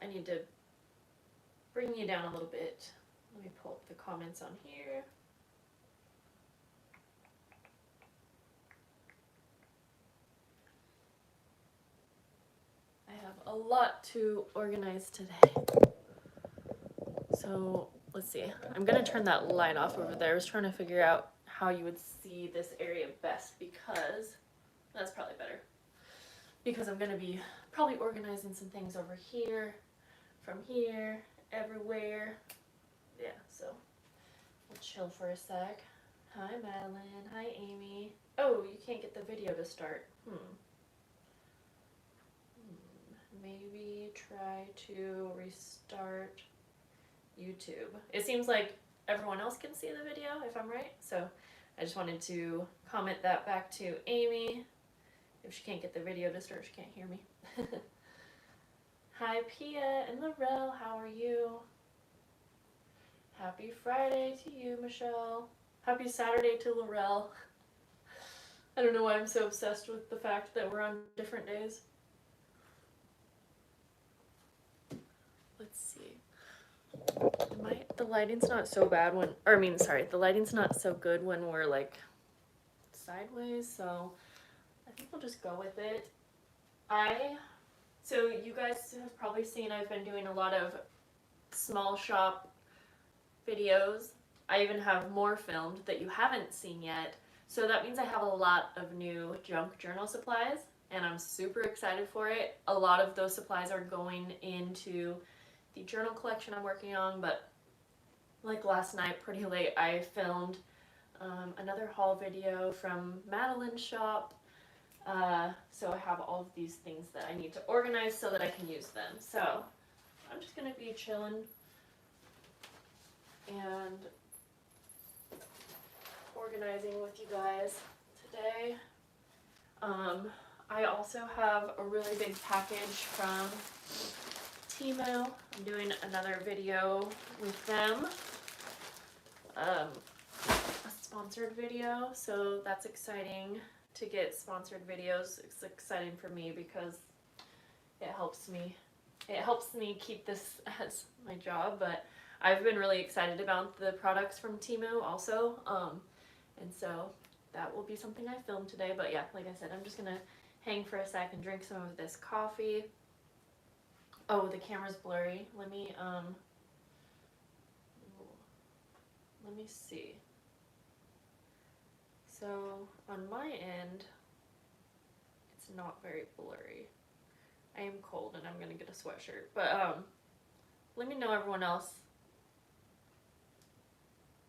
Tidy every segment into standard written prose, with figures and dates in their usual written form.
I need to bring you down a little bit. Let me pull up the comments on here. I have a lot to organize today. So let's see. I'm gonna turn that light off over there. I was trying to figure out how you would see this area best because that's probably better. Because I'm gonna be probably organizing some things over here, from here, everywhere. Yeah, so we'll chill for a sec. Hi Madeline, hi Amy. Oh, you can't get the video to start. Maybe try to restart YouTube. It seems like everyone else can see the video, if I'm right. So I just wanted to comment that back to Amy. If she can't get the video to start, she can't hear me. Hi Pia and Laurel, how are you? Happy Friday to you, Michelle. Happy Saturday to Laurel. I don't know why I'm so obsessed with the fact that we're on different days. Let's see. The lighting's not so bad when, or I mean, sorry, the lighting's not so good when we're like sideways, so I think we'll just go with it. So you guys have probably seen I've been doing a lot of small shop videos. I even have more filmed that you haven't seen yet. So that means I have a lot of new junk journal supplies and I'm super excited for it. A lot of those supplies are going into the journal collection I'm working on, but like last night, pretty late, I filmed another haul video from Madeline's shop. So I have all of these things that I need to organize so that I can use them. So I'm just gonna be chilling and organizing with you guys today. I also have a really big package from Temu. I'm doing another video with them, a sponsored video, so that's exciting to get sponsored videos. It's exciting for me because it helps me keep this as my job, but I've been really excited about the products from Temu also, and so that will be something I filmed today. But yeah, like I said, I'm just gonna hang for a sec and drink some of this coffee. Oh, the camera's blurry. Let me see. So on my end, it's not very blurry. I am cold and I'm gonna get a sweatshirt, but let me know everyone else.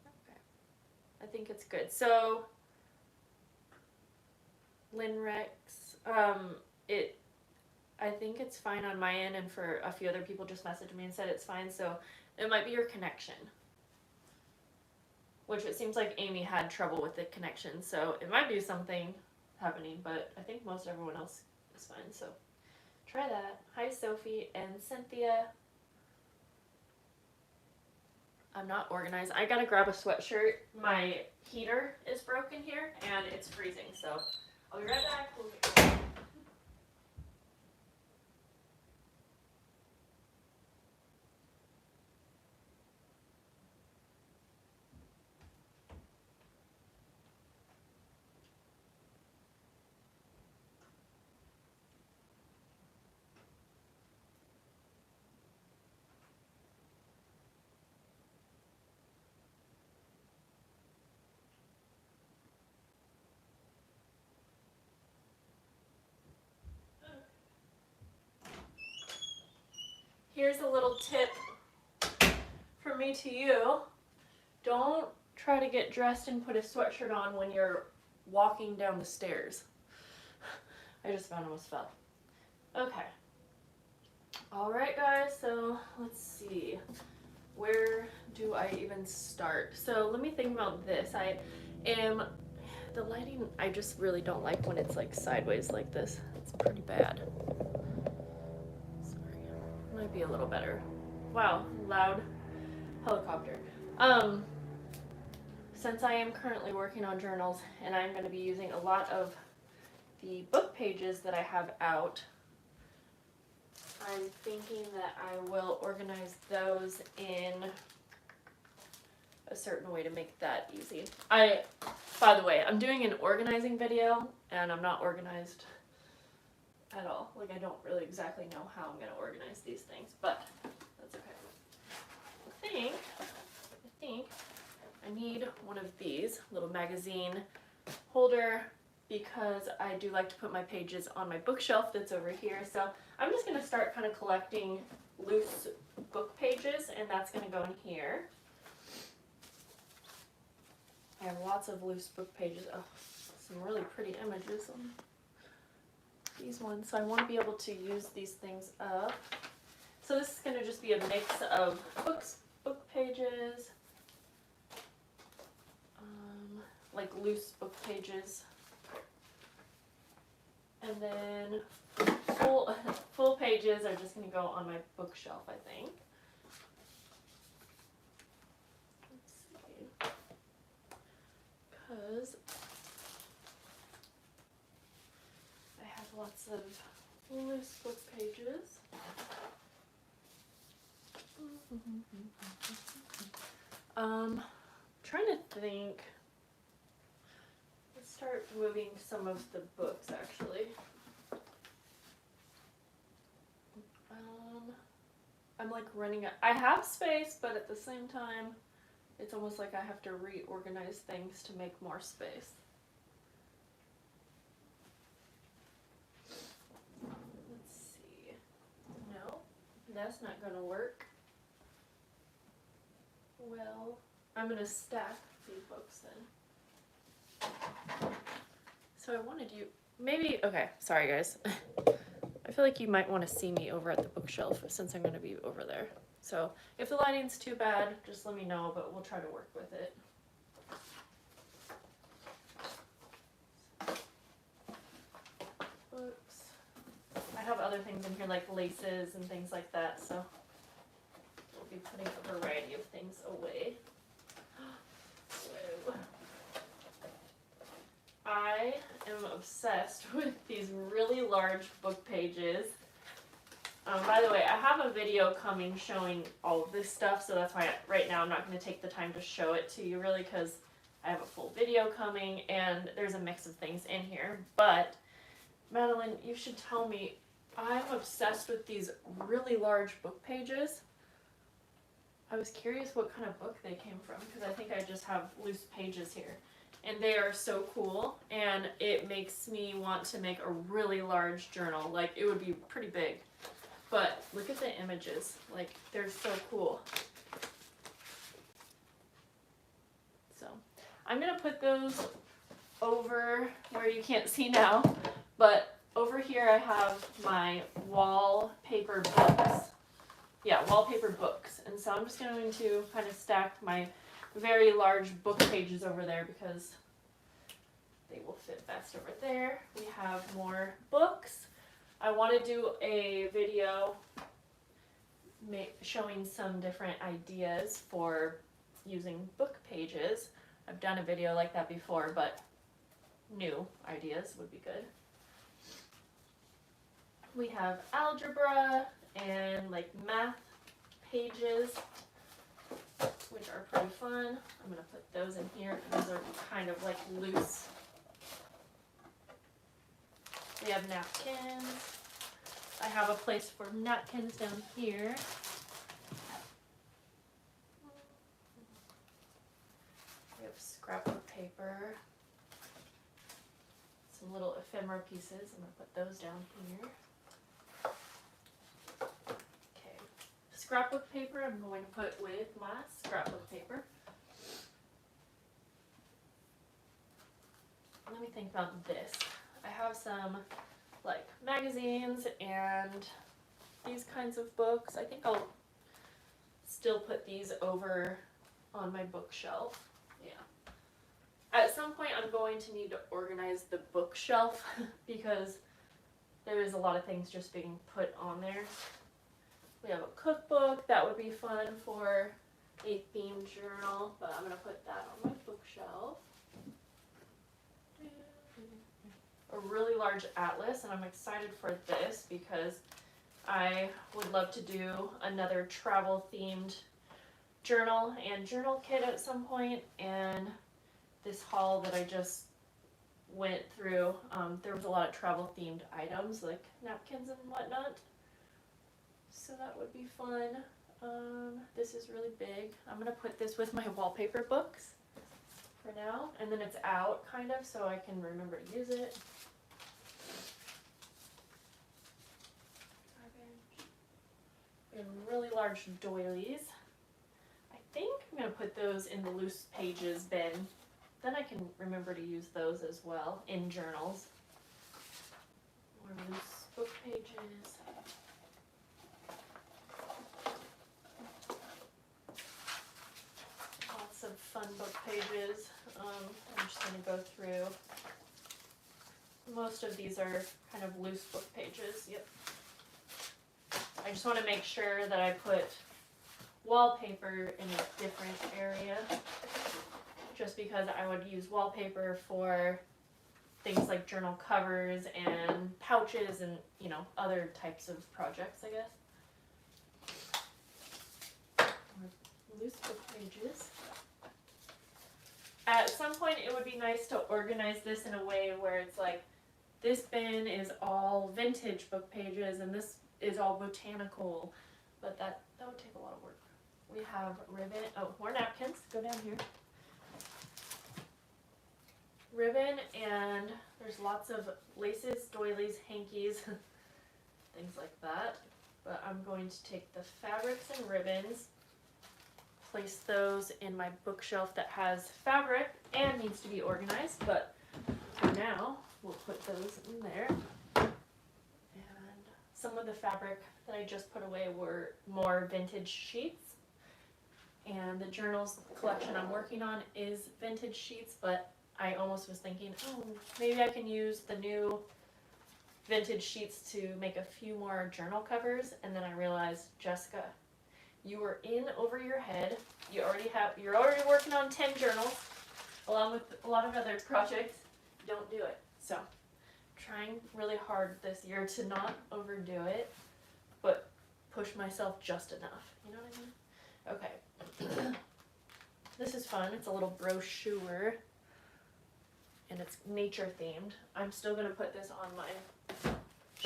Okay, I think it's good. So Linrex, I think it's fine on my end, and for a few other people just messaged me and said it's fine, so it might be your connection. Which it seems like Amy had trouble with the connection, so it might be something happening, but I think most everyone else is fine, so try that. Hi Sophie and Cynthia. I'm not organized. I gotta grab a sweatshirt. My heater is broken here and it's freezing, so I'll be right back. Here's a little tip from me to you. Don't try to get dressed and put a sweatshirt on when you're walking down the stairs. I just about almost fell. Okay. Alright guys, so let's see. Where do I even start? So let me think about this. The lighting, I just really don't like when it's like sideways like this. It's pretty bad. Might be a little better. Wow, loud helicopter. Since I am currently working on journals and I'm going to be using a lot of the book pages that I have out, I'm thinking that I will organize those in a certain way to make that easy. By the way, I'm doing an organizing video and I'm not organized at all. Like, I don't really exactly know how I'm going to organize these things, but that's okay. I think I need one of these little magazine holder because I do like to put my pages on my bookshelf that's over here. So I'm just going to start kind of collecting loose book pages, and that's going to go in here. I have lots of loose book pages. Oh, some really pretty images on these ones. So I want to be able to use these things up. So this is going to just be a mix of book pages, like loose book pages, and then full pages are just going to go on my bookshelf, I think. Because I have lots of loose book pages. Trying to think. Let's start moving some of the books actually. I'm like running out. I have space, but at the same time, it's almost like I have to reorganize things to make more space. Let's see. No, that's not going to work. Well, I'm going to stack these books then. So I wanted you, maybe, okay, sorry guys. I feel like you might want to see me over at the bookshelf since I'm going to be over there. So if the lighting's too bad, just let me know, but we'll try to work with it. Books. I have other things in here like laces and things like that, so we'll be putting a variety of things away. Whoa. I am obsessed with these really large book pages. By the way, I have a video coming showing all of this stuff, so that's why right now I'm not going to take the time to show it to you really, because I have a full video coming and there's a mix of things in here. But Madeline, you should tell me, I'm obsessed with these really large book pages. I was curious what kind of book they came from, because I think I just have loose pages here. And they are so cool, and it makes me want to make a really large journal. Like, it would be pretty big. But look at the images. Like, they're so cool. So I'm going to put those over where you can't see now. But over here I have my wallpaper books. Yeah, wallpaper books. And so I'm just going to kind of stack my very large book pages over there because they will fit best over there. We have more books. I want to do a video showing some different ideas for using book pages. I've done a video like that before, but new ideas would be good. We have algebra and like math pages, which are pretty fun. I'm going to put those in here. Those are kind of like loose. We have napkins. I have a place for napkins down here. We have scrapbook paper. Some little ephemera pieces. I'm going to put those down here. Okay. Scrapbook paper I'm going to put with my scrapbook paper. Let me think about this. I have some like magazines and these kinds of books. I think I'll still put these over on my bookshelf. Yeah. At some point I'm going to need to organize the bookshelf because there is a lot of things just being put on there. We have a cookbook. That would be fun for a themed journal, but I'm going to put that on my bookshelf. A really large atlas, and I'm excited for this because I would love to do another travel themed journal and journal kit at some point, and this haul that I just went through, there was a lot of travel themed items like napkins and whatnot, so that would be fun. This is really big. I'm gonna put this with my wallpaper books for now, and then it's out kind of so I can remember to use it. And really large doilies. I think I'm going to put those in the loose pages bin. Then I can remember to use those as well in journals. More loose book pages. Lots of fun book pages. I'm just going to go through. Most of these are kind of loose book pages. Yep. I just want to make sure that I put wallpaper in a different area, just because I would use wallpaper for things like journal covers and pouches and, you know, other types of projects, I guess. More loose book pages. At some point it would be nice to organize this in a way where it's like, this bin is all vintage book pages and this is all botanical, but that would take a lot of work. We have ribbon, oh, more napkins, go down here. Ribbon, and there's lots of laces, doilies, hankies, things like that. But I'm going to take the fabrics and ribbons, place those in my bookshelf that has fabric and needs to be organized, but for now, we'll put those in there. Some of the fabric that I just put away were more vintage sheets, and the journals collection I'm working on is vintage sheets, but I almost was thinking, oh, maybe I can use the new vintage sheets to make a few more journal covers, and then I realized, Jessica, you were in over your head. You're already working on 10 journals, along with a lot of other projects. Don't do it. So trying really hard this year to not overdo it, but push myself just enough. You know what I mean? Okay. This is fun. It's a little brochure, and it's nature themed. I'm still going to put this on my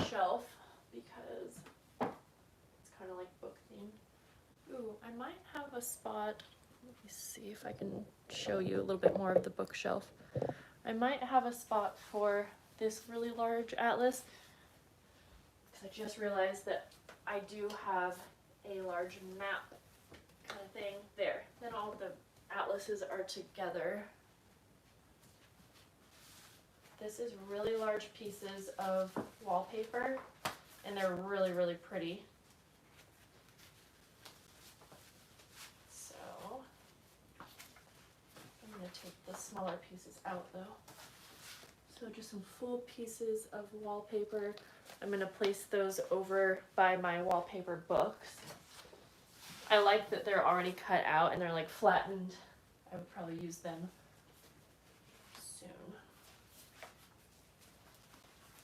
shelf because it's kind of like book themed. Ooh, I might have a spot. Let me see if I can show you a little bit more of the bookshelf. I might have a spot for this really large atlas, because I just realized that I do have a large map kind of thing there. Then all the atlases are together. This is really large pieces of wallpaper, and they're really, really pretty. So I'm going to take the smaller pieces out though. So just some full pieces of wallpaper. I'm going to place those over by my wallpaper books. I like that they're already cut out and they're like flattened. I would probably use them soon.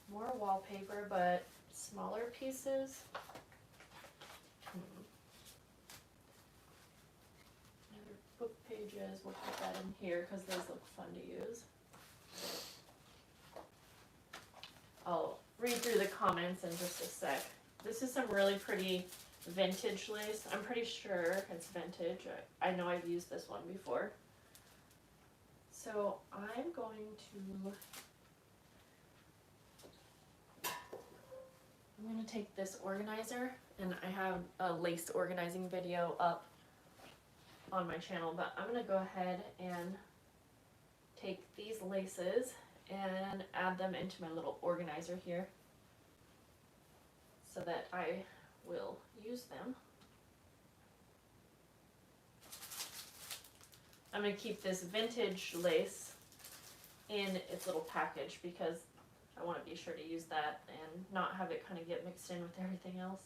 More wallpaper, but smaller pieces. Other book pages, we'll put that in here because those look fun to use. I'll read through the comments in just a sec. This is some really pretty vintage lace. I'm pretty sure it's vintage. I know I've used this one before. So I'm going to take this organizer, and I have a lace organizing video up on my channel, but I'm going to go ahead and take these laces and add them into my little organizer here so that I will use them. I'm going to keep this vintage lace in its little package because I want to be sure to use that and not have it kind of get mixed in with everything else.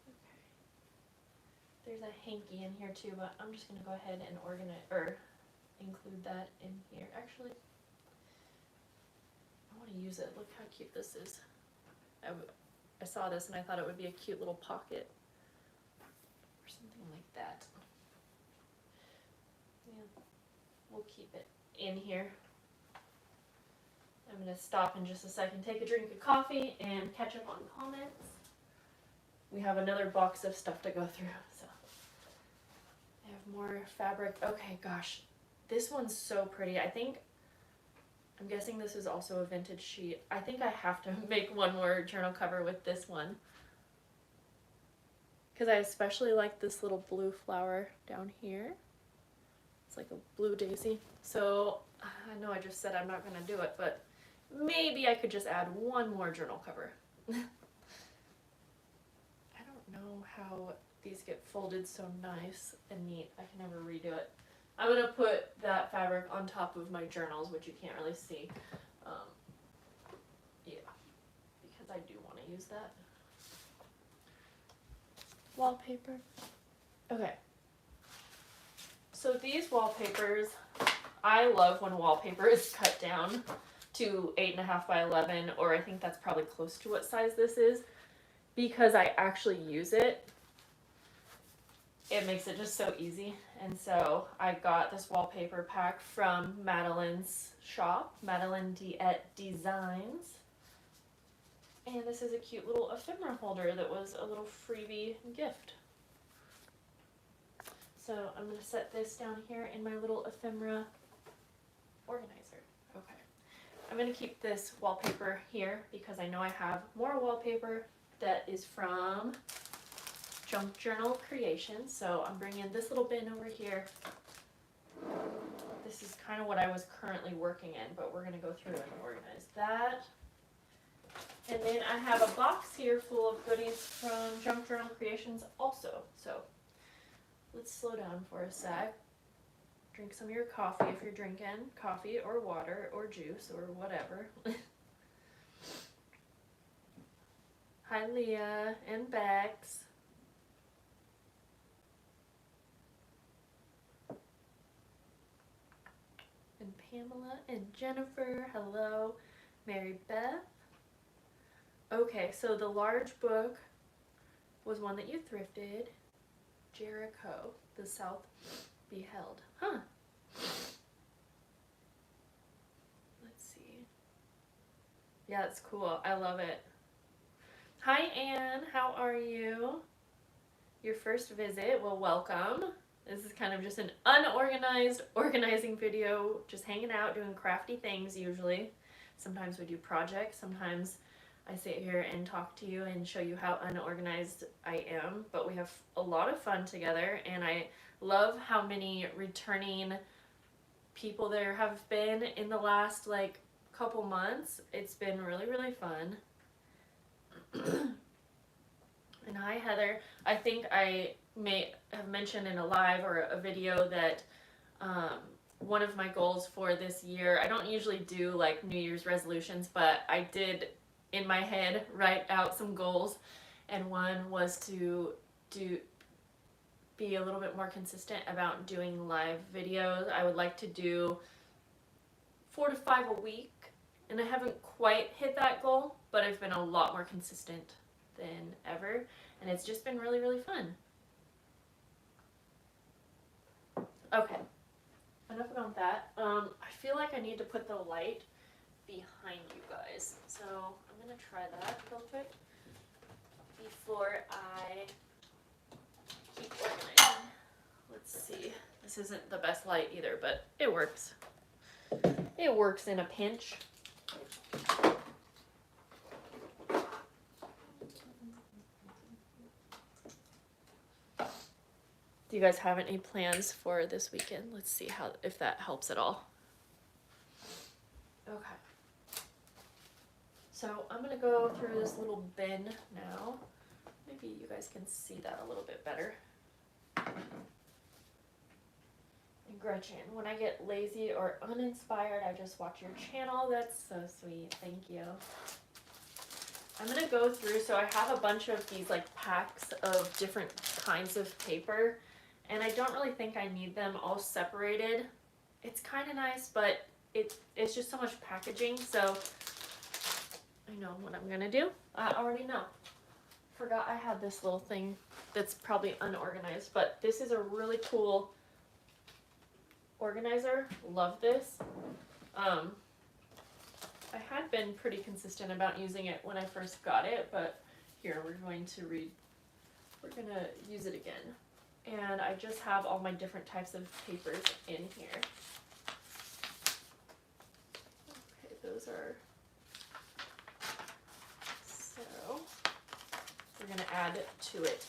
Okay. There's a hanky in here too, but I'm just going to go ahead and include that in here. Actually, I want to use it. Look how cute this is. I saw this and I thought it would be a cute little pocket or something like that. Yeah, we'll keep it in here. I'm going to stop in just a second, take a drink of coffee, and catch up on comments. We have another box of stuff to go through, so. I have more fabric. Okay, gosh, this one's so pretty. I'm guessing this is also a vintage sheet. I think I have to make one more journal cover with this one, because I especially like this little blue flower down here. It's like a blue daisy. So I know I just said I'm not going to do it, but maybe I could just add one more journal cover. I don't know how these get folded so nice and neat. I can never redo it. I'm going to put that fabric on top of my journals, which you can't really see. Yeah, because I do want to use that. Wallpaper. Okay. So these wallpapers, I love when wallpaper is cut down to 8.5 by 11, or I think that's probably close to what size this is, because I actually use it. It makes it just so easy. And so I got this wallpaper pack from Madeline's shop, Madeline Designs. And this is a cute little ephemera holder that was a little freebie gift. So I'm going to set this down here in my little ephemera organizer. Okay. I'm going to keep this wallpaper here because I know I have more wallpaper that is from Junk Journal Creations. So I'm bringing this little bin over here. This is kind of what I was currently working in, but we're going to go through and organize that. And then I have a box here full of goodies from Junk Journal Creations also. So let's slow down for a sec. Drink some of your coffee if you're drinking coffee or water or juice or whatever. Hi Leah and Bex. And Pamela and Jennifer. Hello. Mary Beth. Okay, so the large book was one that you thrifted. Jericho, the South Beheld. Huh. Let's see. Yeah, it's cool. I love it. Hi, Anne. How are you? Your first visit. Well, welcome. This is kind of just an unorganized organizing video, just hanging out, doing crafty things usually. Sometimes we do projects. Sometimes I sit here and talk to you and show you how unorganized I am, but we have a lot of fun together, and I love how many returning people there have been in the last like couple months. It's been really, really fun. And hi Heather. I think I may have mentioned in a live or a video that one of my goals for this year, I don't usually do like New Year's resolutions, but I did in my head write out some goals, and one was to be a little bit more consistent about doing live videos. I would like to do 4 to 5 a week, and I haven't quite hit that goal, but I've been a lot more consistent than ever, and it's just been really, really fun. Okay, enough about that. I feel like I need to put the light behind you guys, so I'm gonna try that real quick before I keep organizing. Let's see. This isn't the best light either, but it works. It works in a pinch. Do you guys have any plans for this weekend? Let's see if that helps at all. Okay. So I'm gonna go through this little bin now. Maybe you guys can see that a little bit better. And Gretchen, when I get lazy or uninspired, I just watch your channel. That's so sweet. Thank you. I'm gonna go through, so I have a bunch of these like packs of different kinds of paper, and I don't really think I need them all separated. It's kind of nice, but it's just so much packaging, so I know what I'm gonna do. I already know. forgot I had this little thing that's probably unorganized, but this is a really cool organizer. Love this. I had been pretty consistent about using it when I first got it, but here we're going to use it again. And I just have all my different types of papers in here. Okay, those are, so we're going to add to it.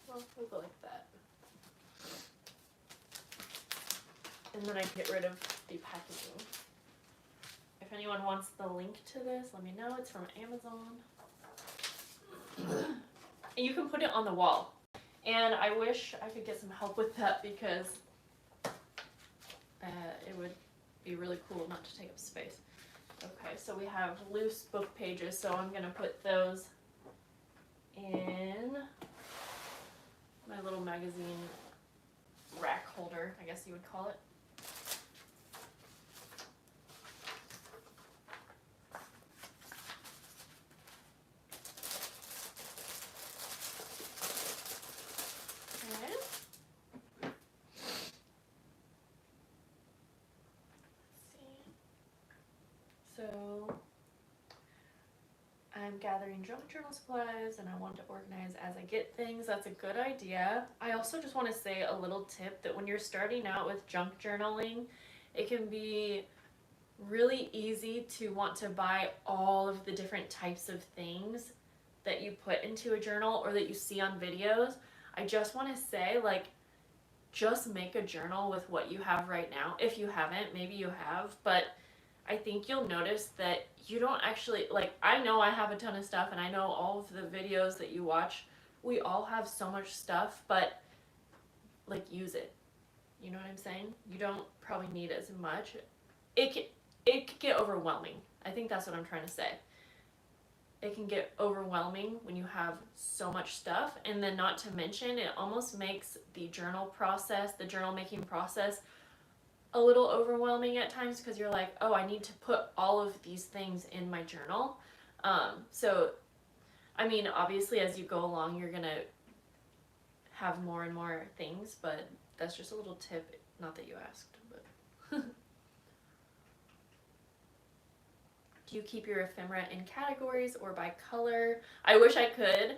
Well, we'll go like that. And then I get rid of the packaging. If anyone wants the link to this, let me know. It's from Amazon. And you can put it on the wall. And I wish I could get some help with that because it would be really cool not to take up space. Okay, so we have loose book pages, so I'm going to put those in my little magazine rack holder, I guess you would call it. So I'm gathering junk journal supplies and I want to organize as I get things. That's a good idea. I also just want to say a little tip that when you're starting out with junk journaling, it can be really easy to want to buy all of the different types of things that you put into a journal or that you see on videos. I just want to say, like, just make a journal with what you have right now. If you haven't, maybe you have, but I think you'll notice that you don't actually, like, I know I have a ton of stuff and I know all of the videos that you watch, we all have so much stuff, but, like, use it. You know what I'm saying? You don't probably need as much. It can get overwhelming. I think that's what I'm trying to say. It can get overwhelming when you have so much stuff, and then not to mention, it almost makes the journal process, the journal making process, a little overwhelming at times because you're like, oh, I need to put all of these things in my journal. So, I mean, obviously as you go along, you're gonna have more and more things, but that's just a little tip, not that you asked, but. Do you keep your ephemera in categories or by color? I wish I could,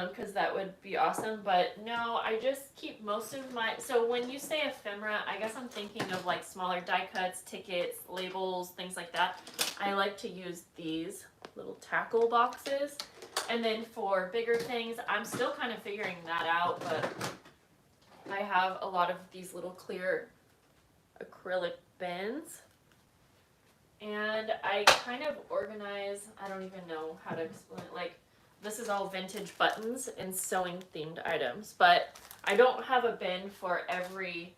because that would be awesome, but no, I just keep most of my, so when you say ephemera, I guess I'm thinking of like smaller die cuts, tickets, labels, things like that. I like to use these little tackle boxes, and then for bigger things, I'm still kind of figuring that out, but I have a lot of these little clear acrylic bins. And I kind of organize, I don't even know how to explain it, like, this is all vintage buttons and sewing themed items, but I don't have a bin for every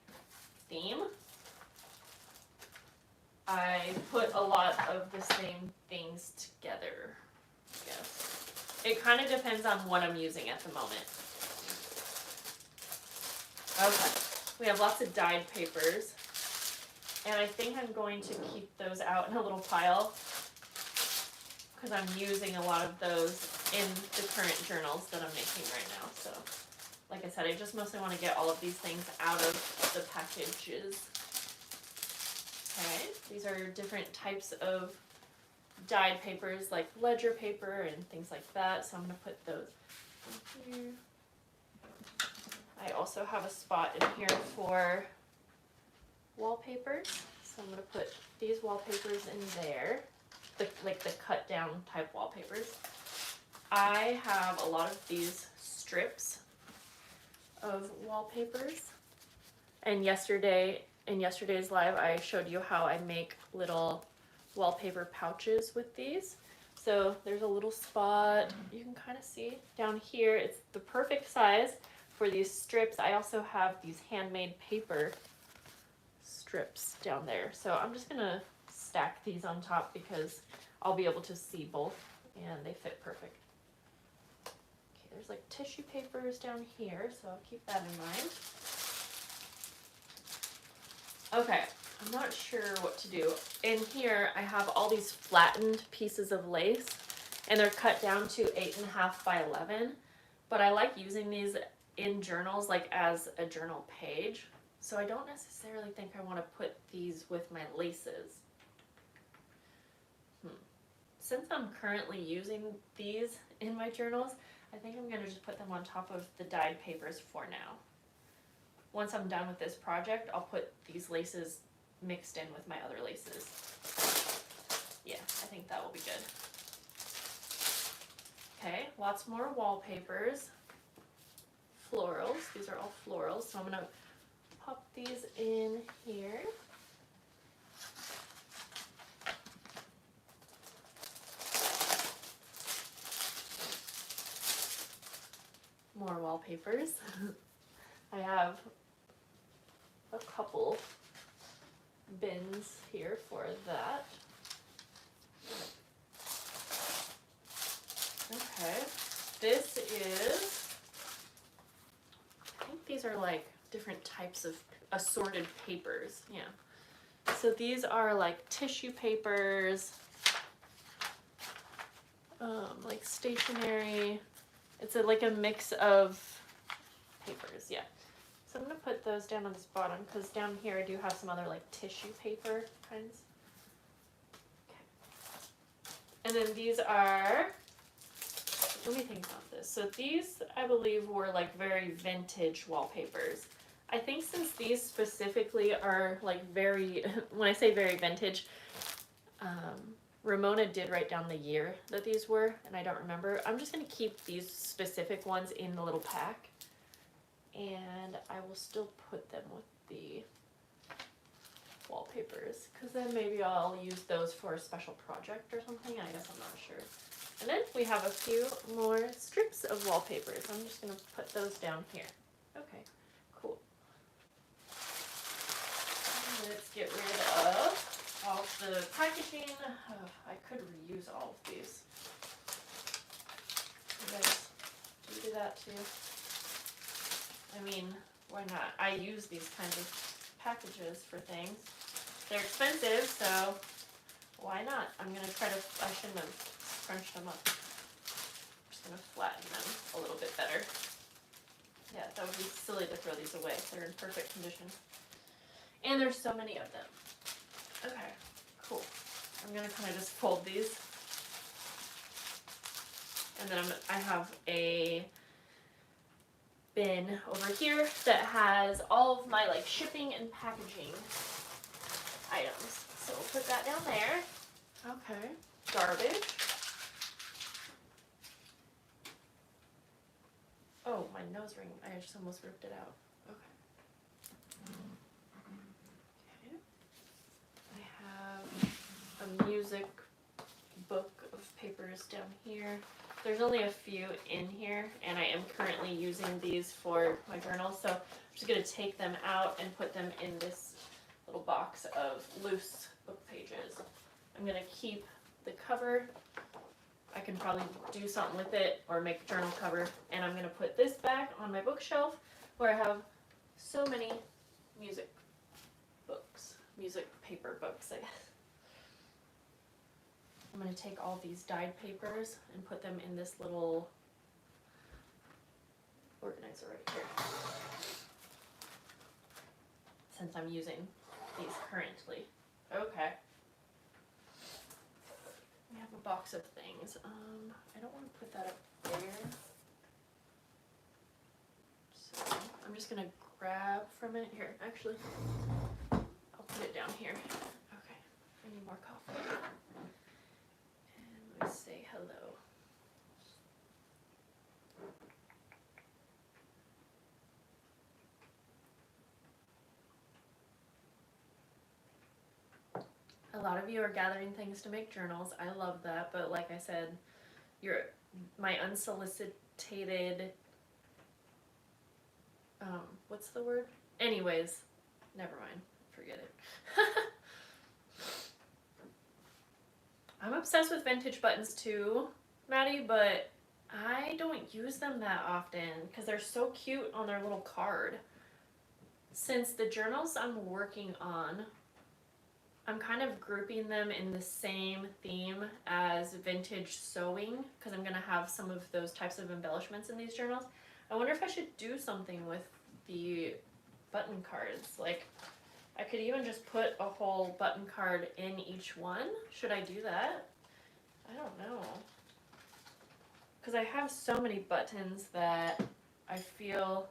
theme. I put a lot of the same things together, I guess. It kind of depends on what I'm using at the moment. Okay, we have lots of dyed papers. And I think I'm going to keep those out in a little pile because I'm using a lot of those in the current journals that I'm making right now. So, like I said, I just mostly want to get all of these things out of the packages. Okay, these are different types of dyed papers like ledger paper and things like that. So I'm going to put those in here. I also have a spot in here for wallpapers, so I'm going to put these wallpapers in there, like the cut down type wallpapers. I have a lot of these strips of wallpapers, and in yesterday's live I showed you how I make little wallpaper pouches with these. So there's a little spot, you can kind of see down here, it's the perfect size for these strips. I also have these handmade paper strips down there. So I'm just gonna stack these on top because I'll be able to see both and they fit perfect. Okay, there's like tissue papers down here, so I'll keep that in mind. Okay, I'm not sure what to do. In here, I have all these flattened pieces of lace, and they're cut down to 8.5 by 11. But I like using these in journals, like as a journal page. So I don't necessarily think I want to put these with my laces. Since I'm currently using these in my journals, I think I'm going to just put them on top of the dyed papers for now. Once I'm done with this project, I'll put these laces mixed in with my other laces. Yeah, I think that will be good. Okay, lots more wallpapers. Florals, these are all florals, so I'm going to pop these in here. More wallpapers. I have a couple bins here for that. Okay, this is, I think these are like different types of assorted papers, yeah. So these are like tissue papers, like stationery. It's like a mix of papers, yeah. So I'm going to put those down on this bottom because down here I do have some other like tissue paper kinds. Okay. And then these are, let me think about this. So these I believe were like very vintage wallpapers. I think since these specifically are like very, when I say very vintage, Ramona did write down the year that these were, and I don't remember. I'm just going to keep these specific ones in the little pack, and I will still put them with the wallpapers, because then maybe I'll use those for a special project or something. I guess I'm not sure. And then we have a few more strips of wallpapers. I'm just going to put those down here. Okay, cool. Let's get rid of all the packaging. I could reuse all of these. You guys, do you do that too? I mean, why not? I use these kinds of packages for things. They're expensive, so why not? I'm gonna try to, I shouldn't have scrunched them up. I'm just gonna flatten them a little bit better. Yeah, that would be silly to throw these away. They're in perfect condition. And there's so many of them. Okay, cool. I'm gonna kind of just fold these. And then I have a bin over here that has all of my like shipping and packaging items. So we'll put that down there. Okay, garbage. Oh, my nose ring, I just almost ripped it out. Okay. I have a music book of papers down here. There's only a few in here, and I am currently using these for my journal, so I'm just going to take them out and put them in this little box of loose book pages. I'm going to keep the cover. I can probably do something with it or make a journal cover, and I'm going to put this back on my bookshelf where I have so many music books, music paper books, I guess. I'm going to take all these dyed papers and put them in this little organizer right here, since I'm using these currently. Okay. We have a box of things. I don't want to put that up there. So I'm just going to grab from it. Here, actually, I'll put it down here. Okay, I need more coffee. And let's say hello. A lot of you are gathering things to make journals. I love that, but like I said, my unsolicited, what's the word? Anyways, never mind, forget it. I'm obsessed with vintage buttons too, Maddie, but I don't use them that often because they're so cute on their little card. since the journals I'm working on, I'm kind of grouping them in the same theme as vintage sewing, because I'm going to have some of those types of embellishments in these journals. I wonder if I should do something with the button cards. Like, I could even just put a whole button card in each one. Should I do that? I don't know. Because I have so many buttons that I feel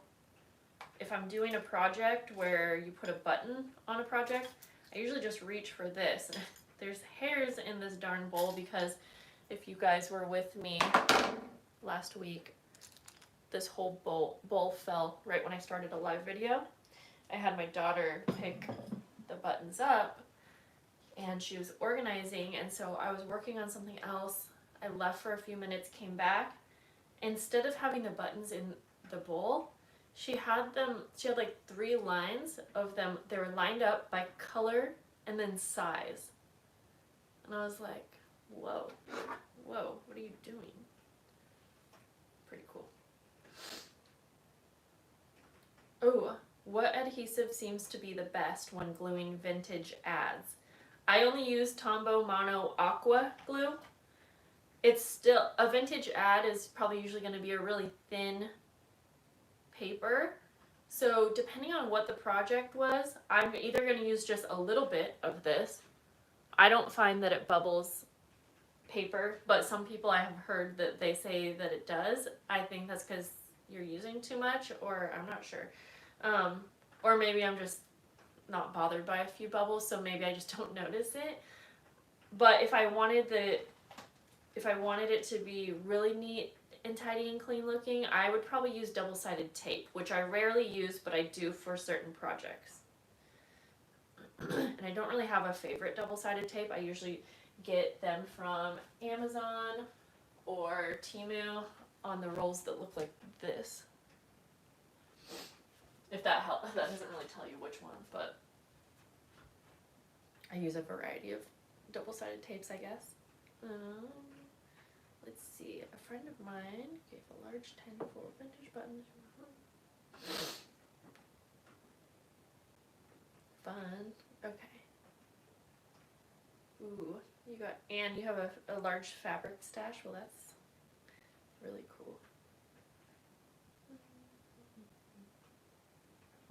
if I'm doing a project where you put a button on a project, I usually just reach for this. There's hairs in this darn bowl because if you guys were with me last week, this whole bowl fell right when I started a live video. I had my daughter pick the buttons up and she was organizing, and so I was working on something else. I left for a few minutes, came back. Instead of having the buttons in the bowl, she had like 3 lines of them. They were lined up by color and then size. And I was like, whoa, what are you doing? Pretty cool. Oh, what adhesive seems to be the best when gluing vintage ads? I only use Tombow Mono Aqua glue. It's still, a vintage ad is probably usually going to be a really thin paper. So depending on what the project was, I'm either going to use just a little bit of this. I don't find that it bubbles paper, but some people I have heard that they say that it does. I think that's because you're using too much, or I'm not sure. Or maybe I'm just not bothered by a few bubbles, so maybe I just don't notice it. But if I wanted it to be really neat and tidy and clean looking, I would probably use double-sided tape, which I rarely use, but I do for certain projects. And I don't really have a favorite double-sided tape. I usually get them from Amazon or Temu on the rolls that look like this. If that helps, that doesn't really tell you which one, but I use a variety of double-sided tapes, I guess. Let's see, a friend of mine gave a large 10 full vintage buttons. Fun. Okay. Ooh, you have a large fabric stash. Well, that's really cool.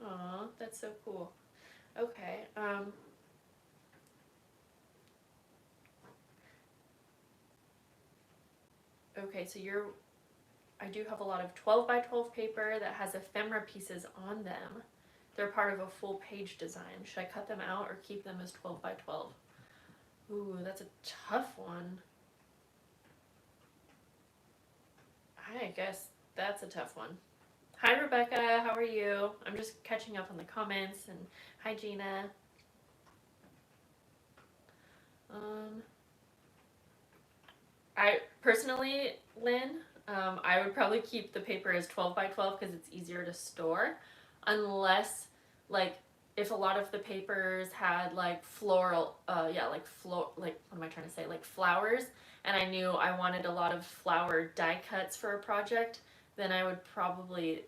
Aw, that's so cool. Okay. Okay, so I do have a lot of 12 by 12 paper that has ephemera pieces on them. They're part of a full page design. Should I cut them out or keep them as 12 by 12? Ooh, that's a tough one. I guess that's a tough one. Hi, Rebecca. How are you? I'm just catching up on the comments. And hi, Gina. I personally, Lynn, I would probably keep the paper as 12 by 12 because it's easier to store, unless, like, if a lot of the papers had like floral, what am I trying to say, like flowers, and I knew I wanted a lot of flower die cuts for a project, then I would probably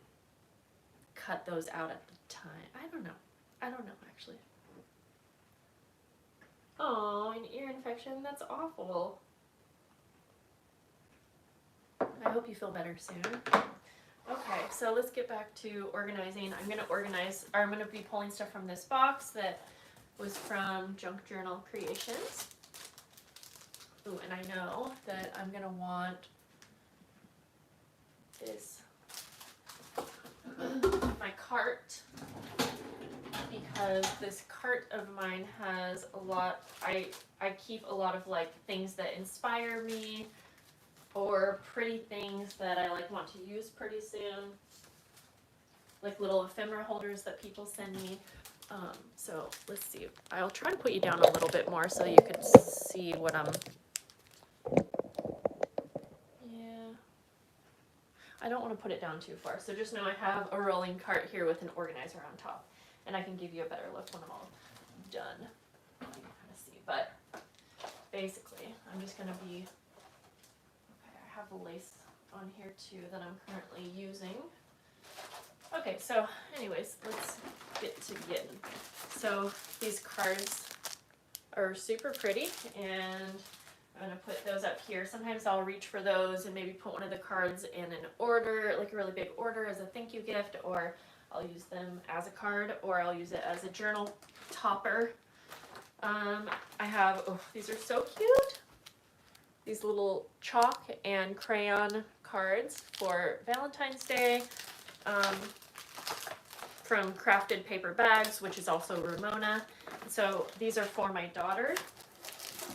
cut those out at the time. I don't know actually. Oh, an ear infection, that's awful. I hope you feel better soon. Okay, so let's get back to organizing. I'm going to be pulling stuff from this box that was from Junk Journal Creations. Ooh, and I know that I'm going to want this, my cart, because this cart of mine has a lot, I keep a lot of like things that inspire me, or pretty things that I like want to use pretty soon, like little ephemera holders that people send me. So let's see. I'll try to put you down a little bit more so you could see what I'm. Yeah. I don't want to put it down too far, so just know I have a rolling cart here with an organizer on top, and I can give you a better look when I'm all done. You can kind of see, but basically, I'm just going to be. I have a lace on here too that I'm currently using. Okay, so anyways, let's get to getting. So these cards are super pretty, and I'm gonna put those up here. Sometimes I'll reach for those and maybe put one of the cards in an order, like a really big order as a thank you gift, or I'll use them as a card, or I'll use it as a journal topper. I have, oh, these are so cute. These little chalk and crayon cards for Valentine's Day. From Crafted Paper Bags, which is also Ramona. So these are for my daughter.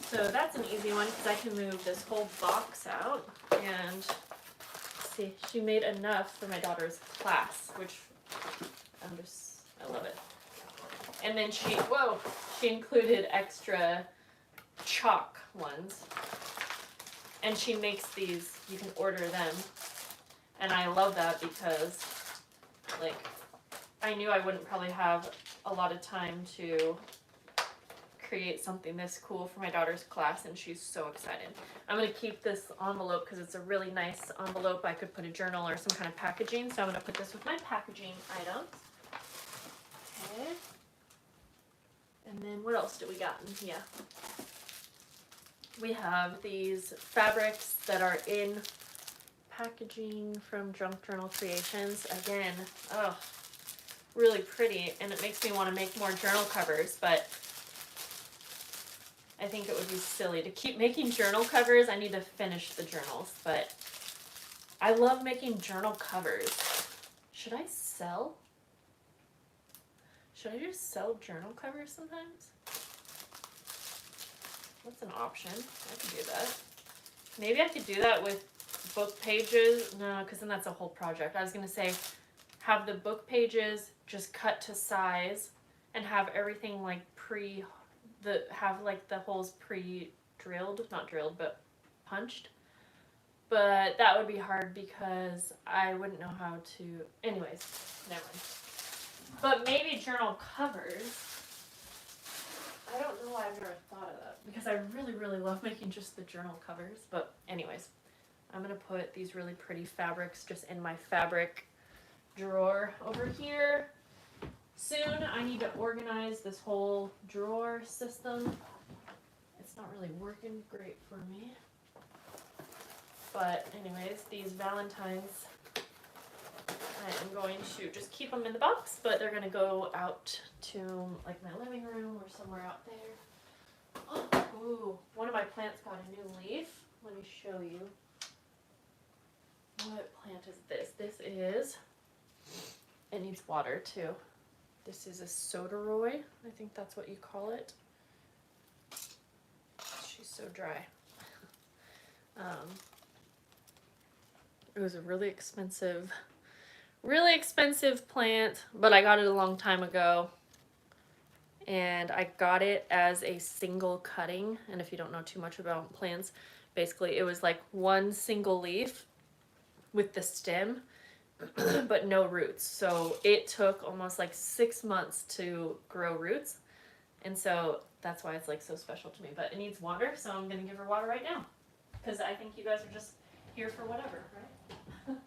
So that's an easy one because I can move this whole box out. And see, she made enough for my daughter's class, which I love it. And then she included extra chalk ones. And she makes these, you can order them. And I love that because, like, I knew I wouldn't probably have a lot of time to create something this cool for my daughter's class, and she's so excited. I'm going to keep this envelope because it's a really nice envelope. I could put a journal or some kind of packaging, so I'm going to put this with my packaging items. Okay. And then what else do we got in here? We have these fabrics that are in packaging from Junk Journal Creations. Again, oh, really pretty, and it makes me want to make more journal covers, but I think it would be silly to keep making journal covers. I need to finish the journals, but I love making journal covers. Should I sell? Should I just sell journal covers sometimes? That's an option. I could do that. Maybe I could do that with book pages. No, because then that's a whole project. I was going to say have the book pages just cut to size and have everything like have like the holes pre-drilled, not drilled, but punched. But that would be hard because I wouldn't know how to, anyways, never mind. But maybe journal covers. I don't know why I've never thought of that because I really, really love making just the journal covers. But anyways, I'm going to put these really pretty fabrics just in my fabric drawer over here. Soon I need to organize this whole drawer system. It's not really working great for me. But anyways, these Valentines, I am going to just keep them in the box, but they're going to go out to like my living room or somewhere out there. Oh, ooh, one of my plants got a new leaf. Let me show you. What plant is this? This is, it needs water too. This is a soderoy. I think that's what you call it. She's so dry. It was a really expensive plant, but I got it a long time ago. And I got it as a single cutting. And if you don't know too much about plants, basically it was like one single leaf with the stem, but no roots. So it took almost like 6 months to grow roots. And so that's why it's like so special to me. But it needs water, so I'm going to give her water right now. Because I think you guys are just here for whatever, right?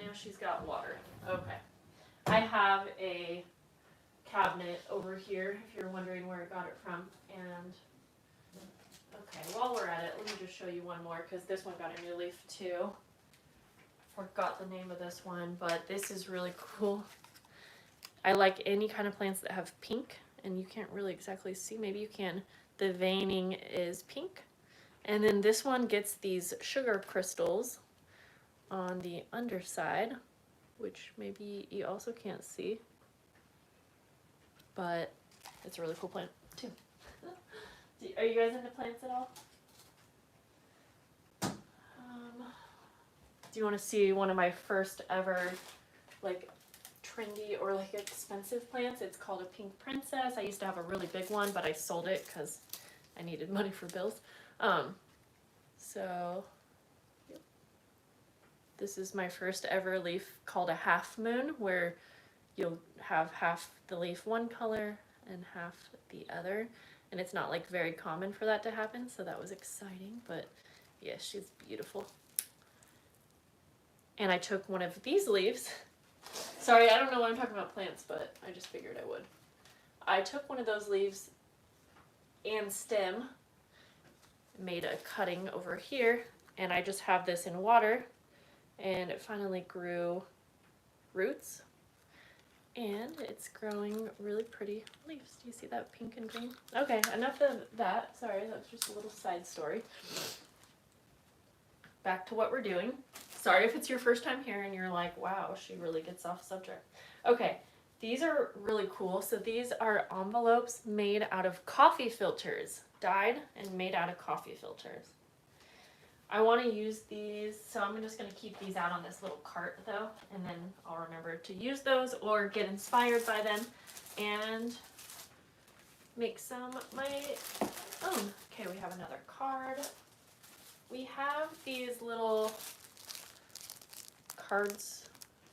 Now she's got water. Okay. I have a cabinet over here, if you're wondering where I got it from. And, okay, while we're at it, let me just show you one more, because this one got a new leaf too. Forgot the name of this one, but this is really cool. I like any kind of plants that have pink, and you can't really exactly see. Maybe you can. The veining is pink. And then this one gets these sugar crystals on the underside, which maybe you also can't see, but it's a really cool plant too. Are you guys into plants at all? Do you want to see one of my first ever like trendy or like expensive plants? It's called a pink princess. I used to have a really big one, but I sold it because I needed money for bills. So this is my first ever leaf called a half moon, where you'll have half the leaf one color and half the other. and it's not like very common for that to happen, so that was exciting. But yeah, she's beautiful. And I took one of these leaves. Sorry, I don't know why I'm talking about plants, but I just figured I would. I took one of those leaves and stem, made a cutting over here, and I just have this in water, and it finally grew roots, and it's growing really pretty leaves. Do you see that pink and green? Okay, enough of that. Sorry, that was just a little side story. Back to what we're doing. Sorry if it's your first time here and you're like, wow, she really gets off subject. Okay, these are really cool. So these are envelopes made out of coffee filters, dyed and made out of coffee filters. I want to use these, so I'm just going to keep these out on this little cart though, and then I'll remember to use those or get inspired by them and make some my own. Okay, we have another card. We have these little cards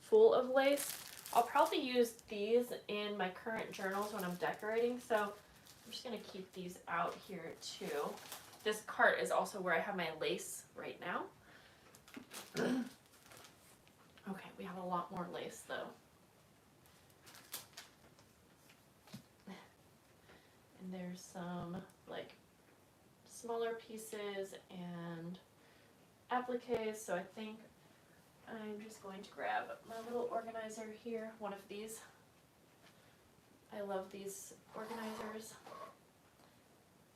full of lace. I'll probably use these in my current journals when I'm decorating, so I'm just going to keep these out here too. This cart is also where I have my lace right now. Okay, we have a lot more lace though. And there's some like smaller pieces and appliques, so I think I'm just going to grab my little organizer here, one of these. I love these organizers.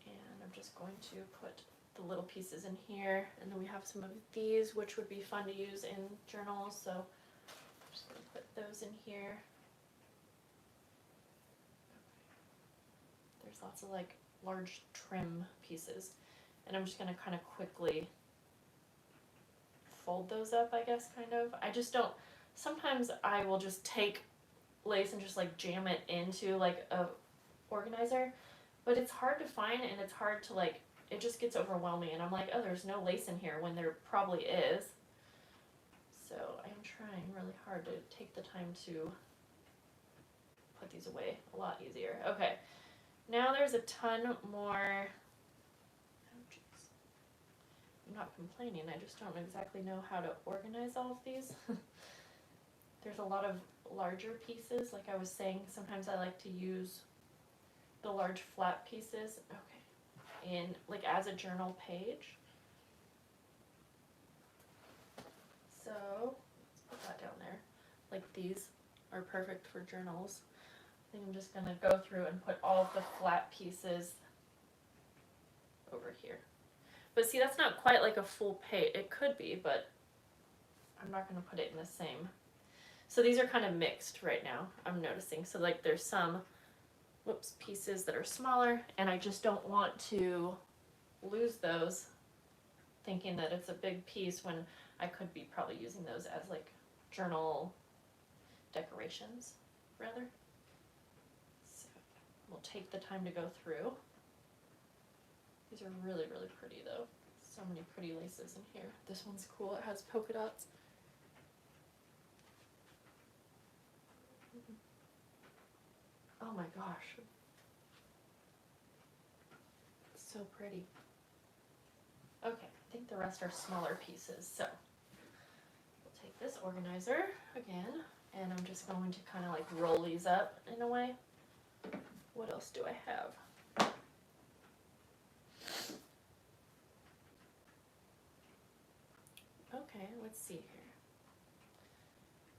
And I'm just going to put the little pieces in here, and then we have some of these which would be fun to use in journals, so I'm just going to put those in here. There's lots of like large trim pieces, and I'm just going to kind of quickly fold those up, I guess, kind of. I just don't, sometimes I will just take lace and just like jam it into like a organizer, but it's hard to find, and it's hard to like, it just gets overwhelming, and I'm like, oh, there's no lace in here when there probably is. So I'm trying really hard to take the time to put these away a lot easier. Okay, now there's a ton more. Oh, geez. I'm not complaining, I just don't exactly know how to organize all of these. There's a lot of larger pieces, like I was saying, sometimes I like to use the large flat pieces, okay, in like as a journal page. So let's put that down there. Like these are perfect for journals. I think I'm just gonna go through and put all of the flat pieces over here. But see, that's not quite like a full page. It could be, but I'm not gonna put it in the same. So these are kind of mixed right now, I'm noticing. So like there's some pieces that are smaller, and I just don't want to lose those thinking that it's a big piece when I could be probably using those as like journal decorations rather. So we'll take the time to go through. These are really, really pretty though. So many pretty laces in here. This one's cool, it has polka dots. Oh my gosh. It's so pretty. Okay, I think the rest are smaller pieces. So we'll take this organizer again, and I'm just going to kind of like roll these up in a way. What else do I have? Okay, let's see here.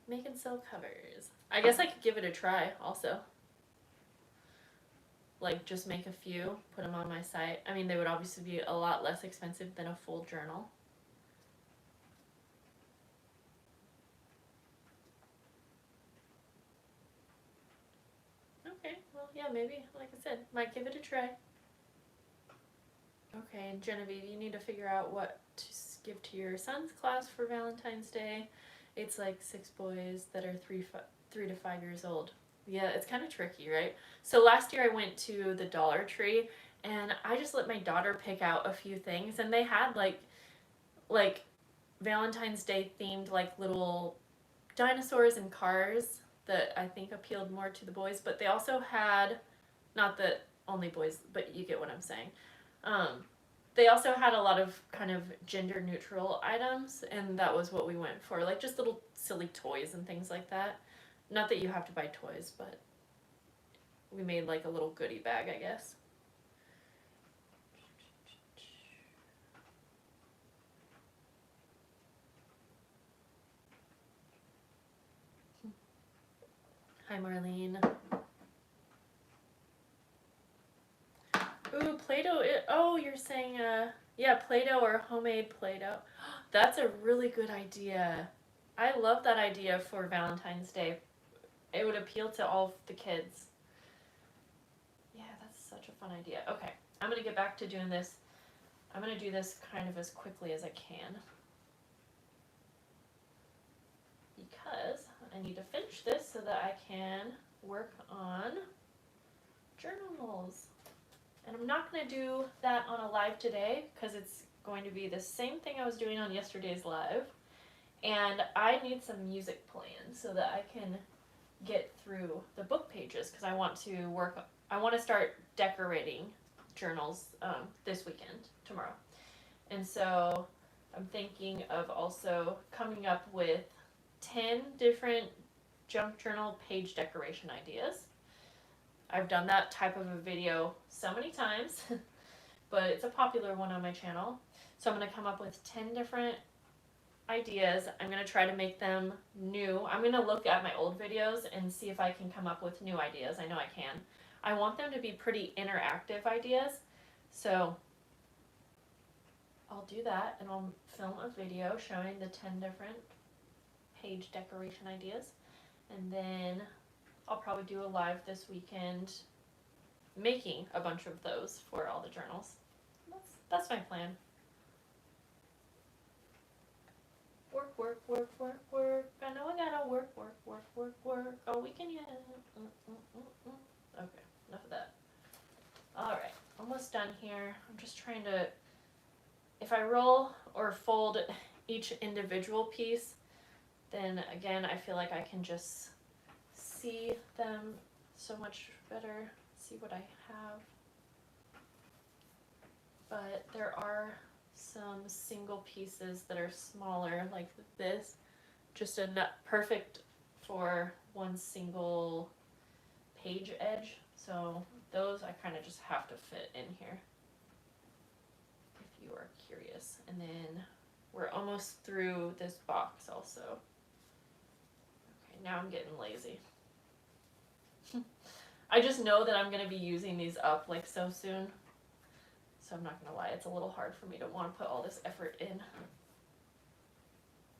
Make and sell covers. I guess I could give it a try also. Like just make a few, put them on my site. I mean, they would obviously be a lot less expensive than a full journal. Okay, well, yeah, maybe, like I said, might give it a try. Okay, and Genevieve, you need to figure out what to give to your son's class for Valentine's Day. It's like 6 boys that are 3 to 5 years old. Yeah, it's kind of tricky, right? So last year I went to the Dollar Tree, and I just let my daughter pick out a few things, and they had like Valentine's Day themed like little dinosaurs and cars that I think appealed more to the boys, but they also had, not that only boys, but you get what I'm saying. They also had a lot of kind of gender neutral items, and that was what we went for, like just little silly toys and things like that. Not that you have to buy toys, but we made like a little goodie bag, I guess. Hi, Marlene. Ooh, Play-Doh. Oh, you're saying, yeah, Play-Doh or homemade Play-Doh. That's a really good idea. I love that idea for Valentine's Day. It would appeal to all of the kids. Yeah, that's such a fun idea. Okay, I'm going to get back to doing this. I'm going to do this kind of as quickly as I can, because I need to finish this so that I can work on journals. And I'm not going to do that on a live today because it's going to be the same thing I was doing on yesterday's live. And I need some music playing so that I can get through the book pages, because I want to start decorating journals this weekend, tomorrow. And so I'm thinking of also coming up with 10 different junk journal page decoration ideas. I've done that type of a video so many times, but it's a popular one on my channel. So I'm going to come up with 10 different ideas. I'm going to try to make them new. I'm going to look at my old videos and see if I can come up with new ideas. I know I can. I want them to be pretty interactive ideas, so I'll do that, and I'll film a video showing the 10 different page decoration ideas, and then I'll probably do a live this weekend making a bunch of those for all the journals. That's my plan. Work, work, work, work, work. I know I gotta work, work, work, work, work. Oh, we can, yeah. Okay, enough of that. Alright, almost done here. I'm just trying to, if I roll or fold each individual piece, then again, I feel like I can just see them so much better, see what I have. But there are some single pieces that are smaller, like this, just perfect for one single page edge. So those I kind of just have to fit in here, if you are curious. And then we're almost through this box also. Okay, now I'm getting lazy. I just know that I'm going to be using these up like so soon. So I'm not going to lie, it's a little hard for me to want to put all this effort in.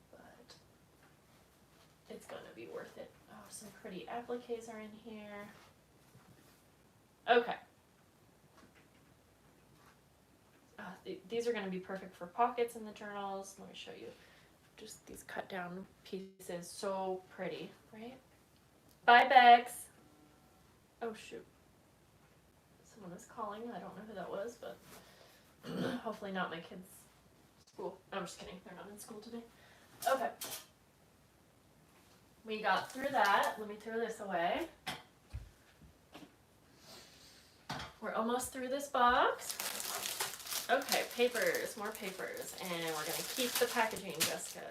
But it's going to be worth it. Oh, some pretty appliques are in here. Okay. These are going to be perfect for pockets in the journals. Let me show you. Just these cut down pieces. So pretty, right? Bye, Bex. Oh, shoot. Someone is calling. I don't know who that was, but hopefully not my kids' school. No, I'm just kidding. They're not in school today. Okay. We got through that. Let me throw this away. We're almost through this box. Okay, papers, more papers, and we're going to keep the packaging, Jessica.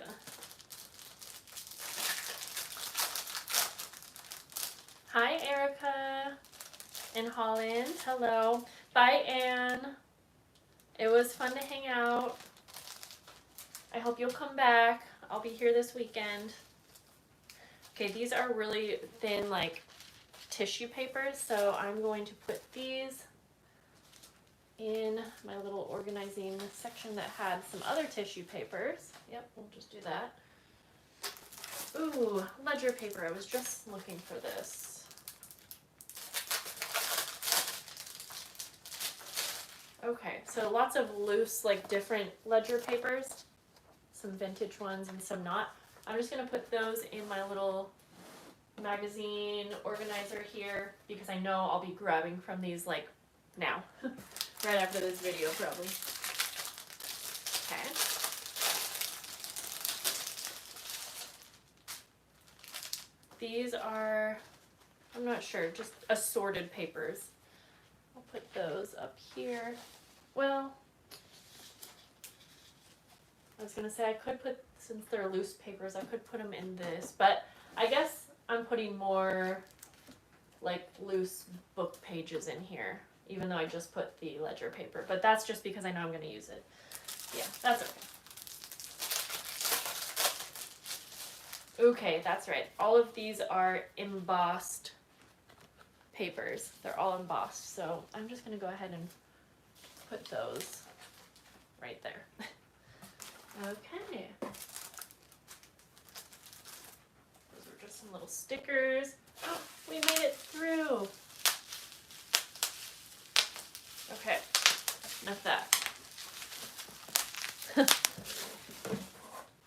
Hi, Erica in Holland. Hello. Bye, Anne. It was fun to hang out. I hope you'll come back. I'll be here this weekend. Okay, these are really thin, like, tissue papers, so I'm going to put these in my little organizing section that had some other tissue papers. Yep, we'll just do that. Ooh, ledger paper. I was just looking for this. Okay, so lots of loose, like different ledger papers. Some vintage ones and some not. I'm just going to put those in my little magazine organizer here because I know I'll be grabbing from these like now. Right after this video, probably. Okay. These are, I'm not sure, just assorted papers. I'll put those up here. Well, I was gonna say I could put, since they're loose papers, I could put them in this, but I guess I'm putting more like loose book pages in here, even though I just put the ledger paper, but that's just because I know I'm gonna use it. Yeah, that's okay. Okay, that's right. All of these are embossed papers. They're all embossed, so I'm just gonna go ahead and put those right there. Okay. Those are just some little stickers. Oh, we made it through. Okay, enough of that.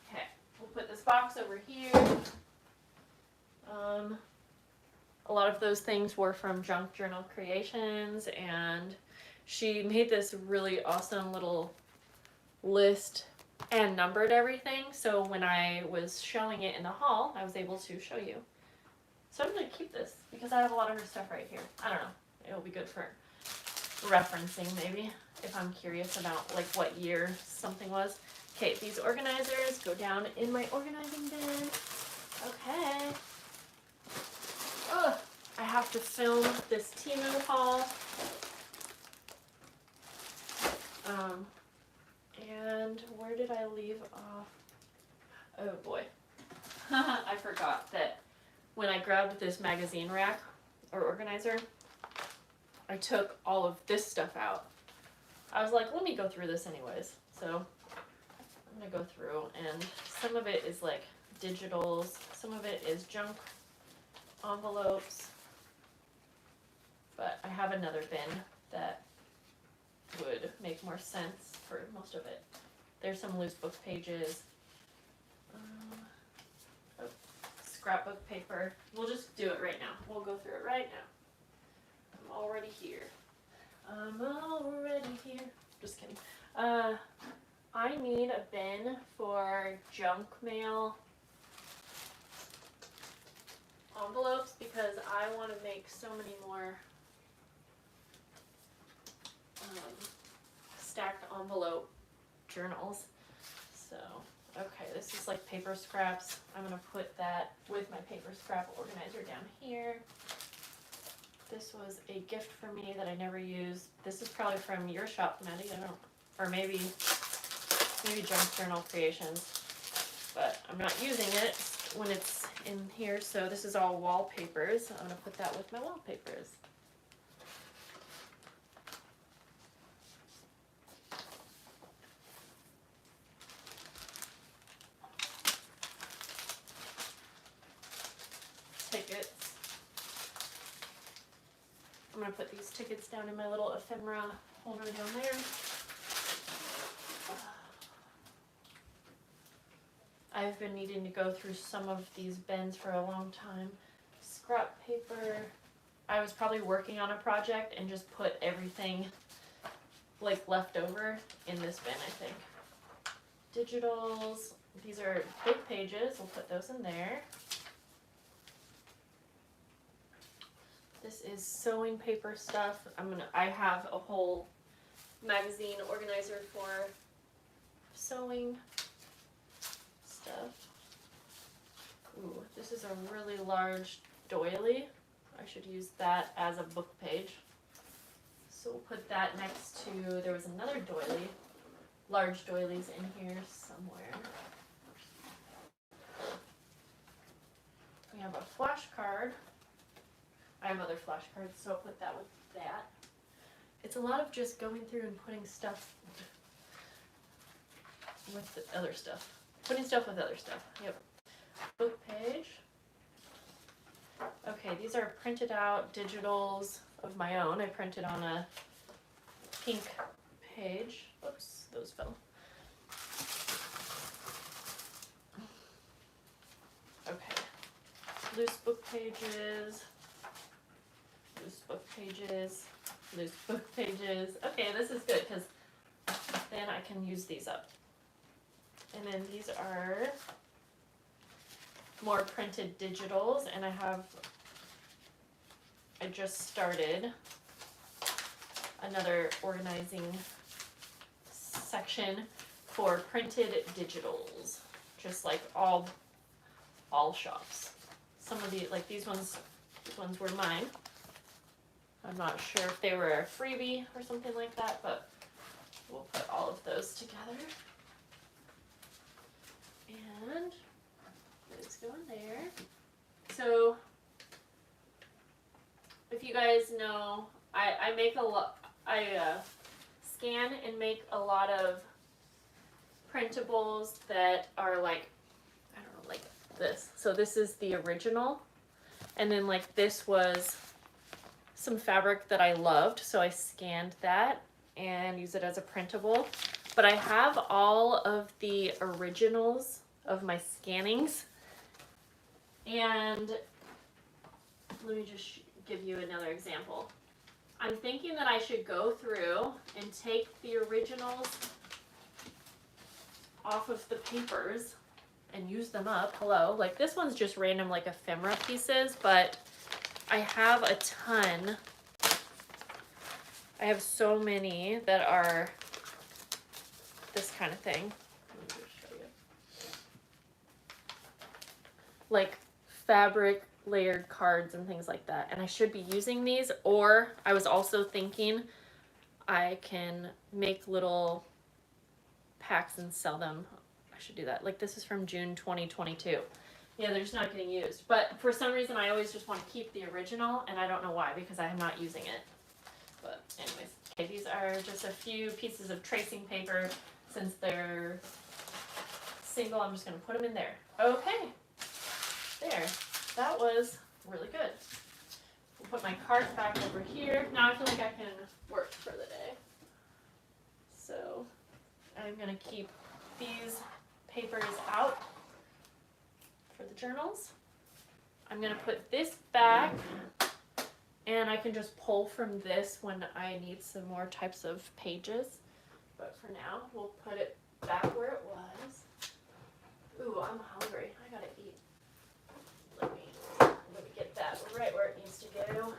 Okay, we'll put this box over here. A lot of those things were from Junk Journal Creations, and she made this really awesome little list and numbered everything, so when I was showing it in the haul, I was able to show you. So I'm going to keep this because I have a lot of her stuff right here. I don't know, it'll be good for referencing maybe if I'm curious about like what year something was. Okay, these organizers go down in my organizing bin. Okay. Ugh, I have to film this Temu haul. And where did I leave off? Oh boy. I forgot that when I grabbed this magazine rack or organizer, I took all of this stuff out. I was like, let me go through this anyways. So I'm gonna go through, and some of it is like digitals, some of it is junk envelopes, but I have another bin that would make more sense for most of it. There's some loose book pages, oh, scrapbook paper. We'll just do it right now. We'll go through it right now. I'm already here. I'm already here. Just kidding. I need a bin for junk mail envelopes because I want to make so many more stacked envelope journals. So, okay, this is like paper scraps. I'm going to put that with my paper scrap organizer down here. This was a gift for me that I never used. This is probably from your shop, Maddie. I don't, or maybe Junk Journal Creations, but I'm not using it when it's in here. So this is all wallpapers. I'm gonna put that with my wallpapers. Tickets. I'm gonna put these tickets down in my little ephemera holder down there. I've been needing to go through some of these bins for a long time. Scrap paper. I was probably working on a project and just put everything like left over in this bin, I think. Digitals. These are book pages. We'll put those in there. This is sewing paper stuff. I have a whole magazine organizer for sewing stuff. Ooh, this is a really large doily. I should use that as a book page. So we'll put that next to, there was another doily, large doilies in here somewhere. We have a flashcard. I have other flashcards, so I'll put that with that. It's a lot of just going through and putting stuff with the other stuff. Putting stuff with other stuff. Yep. Book page. Okay, these are printed out digitals of my own. I printed on a pink page. Oops, those fell. Okay. Loose book pages. Loose book pages. Loose book pages. Okay, this is good because then I can use these up. And then these are more printed digitals, and I just started another organizing section for printed digitals, just like all shops. Some of the, like these ones were mine. I'm not sure if they were a freebie or something like that, but we'll put all of those together. And let's go in there. So if you guys know, I make a lot, I scan and make a lot of printables that are like, I don't know, like this. So this is the original. And then like this was some fabric that I loved, so I scanned that and use it as a printable. But I have all of the originals of my scannings, and let me just give you another example. I'm thinking that I should go through and take the originals off of the papers and use them up. Hello, like this one's just random like ephemera pieces, but I have a ton. I have so many that are this kind of thing. Let me just show you. Like fabric layered cards and things like that. And I should be using these, or I was also thinking I can make little packs and sell them. I should do that. Like this is from June 2022. Yeah, they're just not getting used. But for some reason, I always just want to keep the original, and I don't know why, because I'm not using it. But anyways, okay, these are just a few pieces of tracing paper. Since they're single, I'm just going to put them in there. Okay, there. That was really good. We'll put my cart back over here. Now I feel like I can work for the day. So I'm going to keep these papers out for the journals. I'm going to put this back, and I can just pull from this when I need some more types of pages. But for now, we'll put it back where it was. Ooh, I'm hungry. I gotta eat. Let me get that right where it needs to go.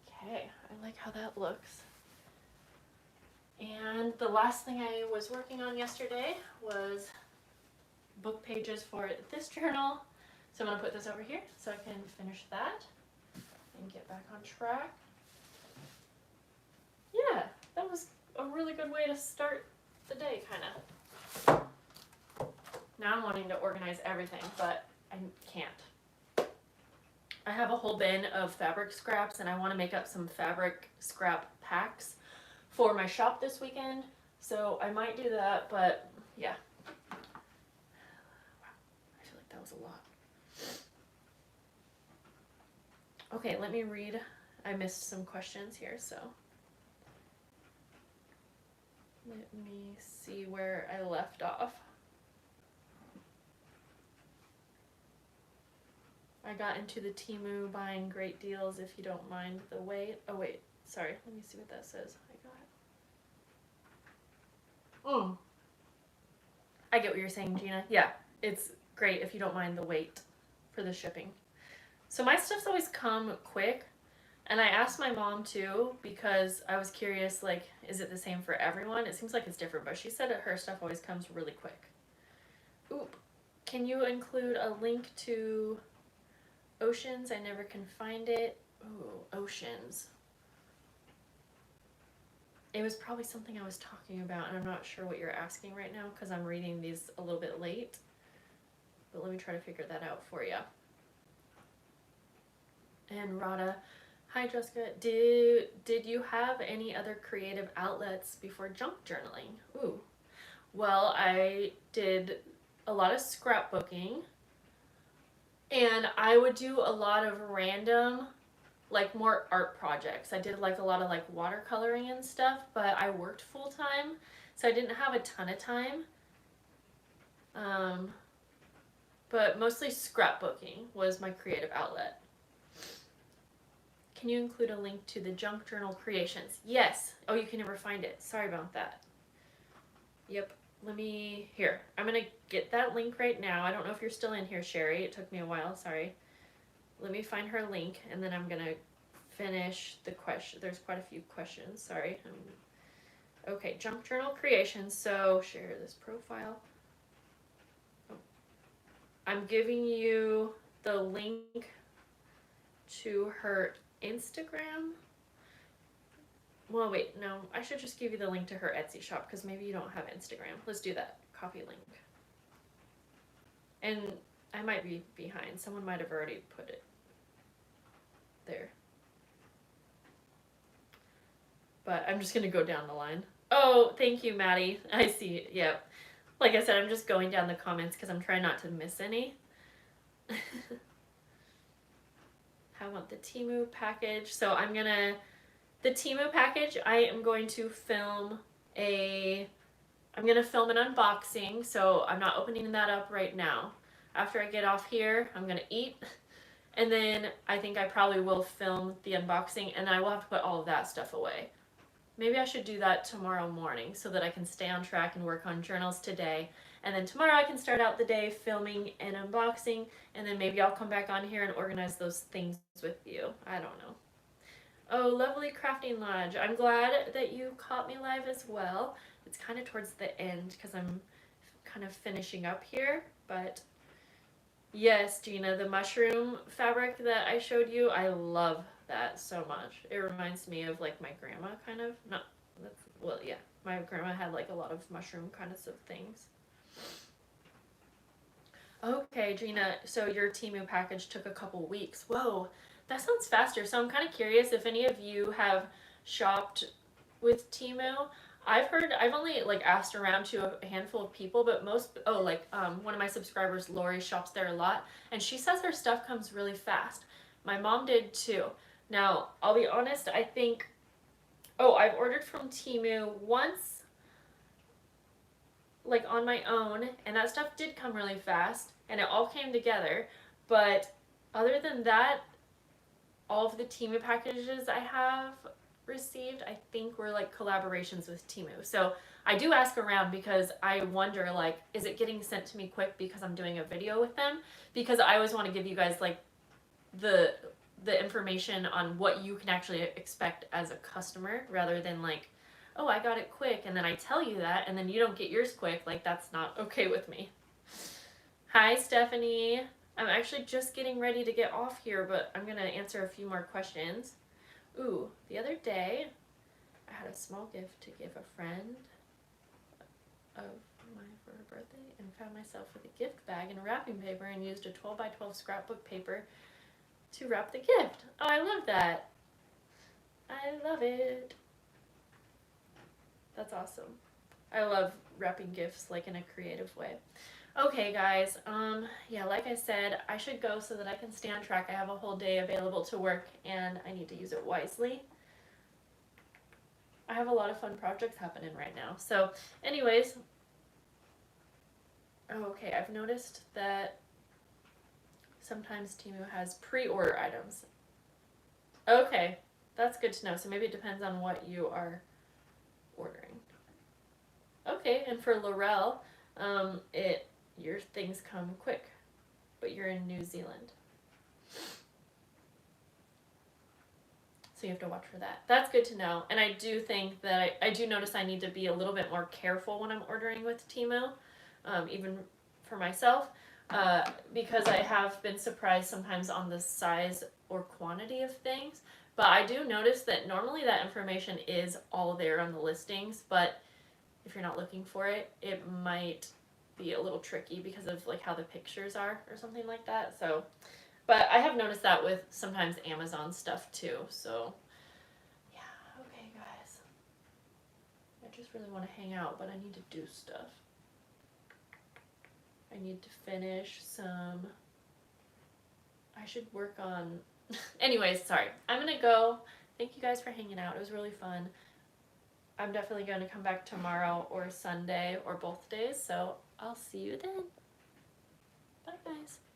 Okay, I like how that looks. And the last thing I was working on yesterday was book pages for this journal. So I'm gonna put this over here so I can finish that and get back on track. Yeah, that was a really good way to start the day, kind of. Now I'm wanting to organize everything, but I can't. I have a whole bin of fabric scraps, and I want to make up some fabric scrap packs for my shop this weekend, so I might do that, but yeah. Wow, I feel like that was a lot. Okay, let me read. I missed some questions here, so let me see where I left off. I got into the Temu buying great deals if you don't mind the wait. Oh wait, sorry, let me see what that says. I get what you're saying, Gina. Yeah, it's great if you don't mind the wait for the shipping. So my stuff's always come quick, and I asked my mom too because I was curious, like, is it the same for everyone? It seems like it's different, but she said that her stuff always comes really quick. Oop, can you include a link to Oceans? I never can find it. Ooh, Oceans. It was probably something I was talking about, and I'm not sure what you're asking right now because I'm reading these a little bit late. But let me try to figure that out for you. And Rada, hi Jessica, did you have any other creative outlets before junk journaling? Ooh, well, I did a lot of scrapbooking, and I would do a lot of random, like more art projects. I did like a lot of like watercoloring and stuff, but I worked full time, so I didn't have a ton of time. But mostly scrapbooking was my creative outlet. Can you include a link to the junk journal creations? Yes. Oh, you can never find it. Sorry about that. Yep. Let me, here. I'm going to get that link right now. I don't know if you're still in here, Sherry. It took me a while. Sorry. Let me find her link, and then I'm going to finish the question. There's quite a few questions. Sorry. Okay, junk journal creation. So share this profile. Oh. I'm giving you the link to her Instagram. Well, wait, no, I should just give you the link to her Etsy shop because maybe you don't have Instagram. Let's do that. Copy link. And I might be behind. Someone might have already put it there. But I'm just going to go down the line. Oh, thank you, Maddie. I see. Yep. Like I said, I'm just going down the comments because I'm trying not to miss any. How about the Temu package? So the Temu package, I am going to film an unboxing. So I'm not opening that up right now. After I get off here, I'm going to eat. And then I think I probably will film the unboxing and I will have to put all of that stuff away. Maybe I should do that tomorrow morning so that I can stay on track and work on journals today. And then tomorrow I can start out the day filming an unboxing, and then maybe I'll come back on here and organize those things with you. I don't know. Oh, lovely Crafting Lodge. I'm glad that you caught me live as well. It's kind of towards the end because I'm kind of finishing up here, but yes, Gina, the mushroom fabric that I showed you, I love that so much. It reminds me of like my grandma kind of. Not, well, yeah, my grandma had like a lot of mushroom kinds of things. Okay, Gina, so your Temu package took a couple weeks. Whoa, that sounds faster. So I'm kind of curious if any of you have shopped with Temu. I've only like asked around to a handful of people, but one of my subscribers, Lori, shops there a lot, and she says her stuff comes really fast. My mom did too. Now, I'll be honest, I think, I've ordered from Temu once, like on my own, and that stuff did come really fast, and it all came together, but other than that, all of the Temu packages I have received, I think were like collaborations with Temu. So I do ask around because I wonder, like, is it getting sent to me quick because I'm doing a video with them? Because I always want to give you guys like the information on what you can actually expect as a customer rather than like, oh, I got it quick and then I tell you that and then you don't get yours quick. Like, that's not okay with me. Hi, Stephanie. I'm actually just getting ready to get off here, but I'm going to answer a few more questions. Ooh, the other day I had a small gift to give a friend of mine for her birthday and found myself with a gift bag and a wrapping paper and used a 12 by 12 scrapbook paper to wrap the gift. Oh, I love that. I love it. That's awesome. I love wrapping gifts like in a creative way. Okay, guys, yeah, like I said, I should go so that I can stay on track. I have a whole day available to work and I need to use it wisely. I have a lot of fun projects happening right now. So anyways, okay, I've noticed that sometimes Temu has pre-order items. Okay, that's good to know. So maybe it depends on what you are ordering. Okay, and for Laurel, your things come quick, but you're in New Zealand. So you have to watch for that. That's good to know. And I do think that I do notice I need to be a little bit more careful when I'm ordering with Temu, even for myself, because I have been surprised sometimes on the size or quantity of things. But I do notice that normally that information is all there on the listings, but if you're not looking for it, it might be a little tricky because of like how the pictures are or something like that. So, but I have noticed that with sometimes Amazon stuff too. So yeah, okay guys. I just really want to hang out, but I need to do stuff. I need to finish some, I should work on, anyways, sorry. I'm gonna go. Thank you guys for hanging out. It was really fun. I'm definitely going to come back tomorrow or Sunday or both days, so I'll see you then. Bye, guys.